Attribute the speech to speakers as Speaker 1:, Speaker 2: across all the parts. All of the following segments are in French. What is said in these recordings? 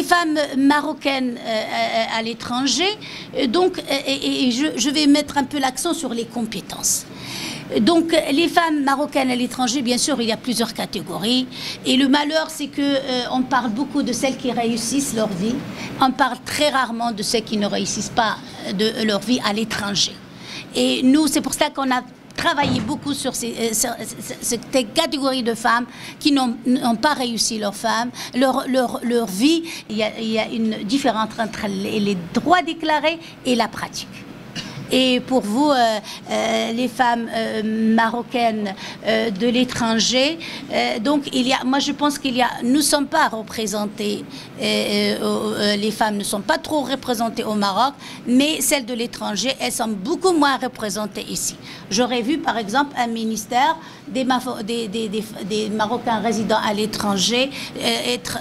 Speaker 1: les femmes marocaines à l'étranger, donc, et je vais mettre un peu l'accent sur les compétences. Donc, les femmes marocaines à l'étranger, bien sûr, il y a plusieurs catégories. Et le malheur, c'est qu'on parle beaucoup de celles qui réussissent leur vie. On parle très rarement de celles qui ne réussissent pas de leur vie à l'étranger. Et nous, c'est pour ça qu'on a travaillé beaucoup sur cette catégorie de femmes qui n'ont pas réussi leur vie. Il y a une différence entre les droits déclarés et la pratique. Et pour vous, les femmes marocaines de l'étranger, donc moi je pense nous ne sommes pas représentés, les femmes ne sont pas trop représentées au Maroc, mais celles de l'étranger, elles sont beaucoup moins représentées ici. J'aurais vu par exemple un ministère des Marocains résidant à l'étranger être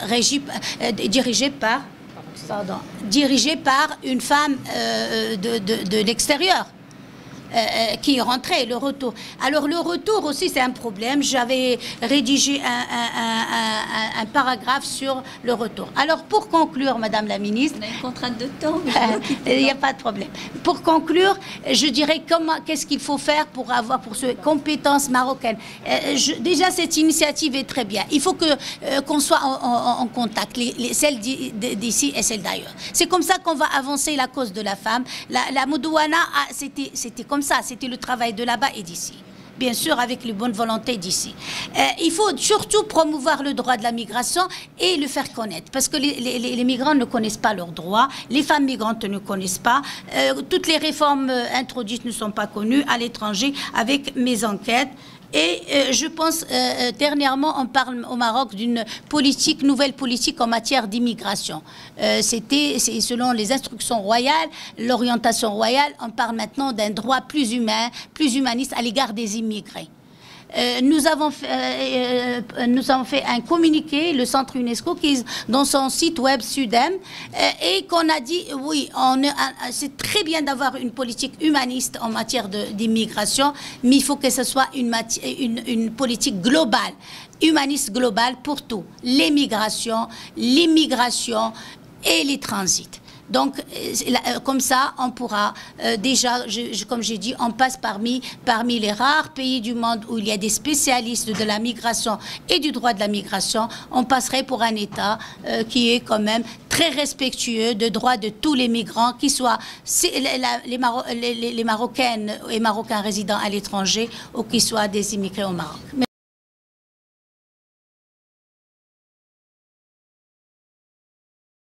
Speaker 1: dirigé par une femme de l'extérieur qui est rentrée, le retour. Alors le retour aussi c'est un problème. J'avais rédigé un paragraphe sur le retour. Alors pour conclure, Madame la Ministre...
Speaker 2: On a une contrainte de temps.
Speaker 1: Il n'y a pas de problème. Pour conclure, je dirais qu'est-ce qu'il faut faire pour ces compétences marocaines. Déjà cette initiative est très bien. Il faut qu'on soit en contact, celles d'ici et celles d'ailleurs. C'est comme ça qu'on va avancer la cause de la femme. La Moudouana, c'était comme ça, c'était le travail de là-bas et d'ici. Bien sûr, avec les bonnes volontés d'ici. Il faut surtout promouvoir le droit de la migration et le faire connaître. Parce que les migrants ne connaissent pas leurs droits, les femmes migrantes ne connaissent pas, toutes les réformes introduites ne sont pas connues à l'étranger avec mes enquêtes. Et je pense, dernièrement, on parle au Maroc d'une nouvelle politique en matière d'immigration. C'est selon les instructions royales, l'orientation royale, on parle maintenant d'un droit plus humain, plus humaniste à l'égard des immigrés. Nous avons fait un communiqué, le centre UNESCO, qui est dans son site web Sudem, et qu'on a dit, oui, c'est très bien d'avoir une politique humaniste en matière d'immigration, mais il faut que ce soit une politique globale, humaniste globale pour tout, l'immigration et les transits. Donc, comme ça, on pourra déjà, comme j'ai dit, on passe parmi les rares pays du monde où il y a des spécialistes de la migration et du droit de la migration. On passerait pour un État qui est quand même très respectueux des droits de tous les migrants, qu'ils soient les Marocaines et Marocains résidant à l'étranger ou qu'ils soient des immigrés au Maroc.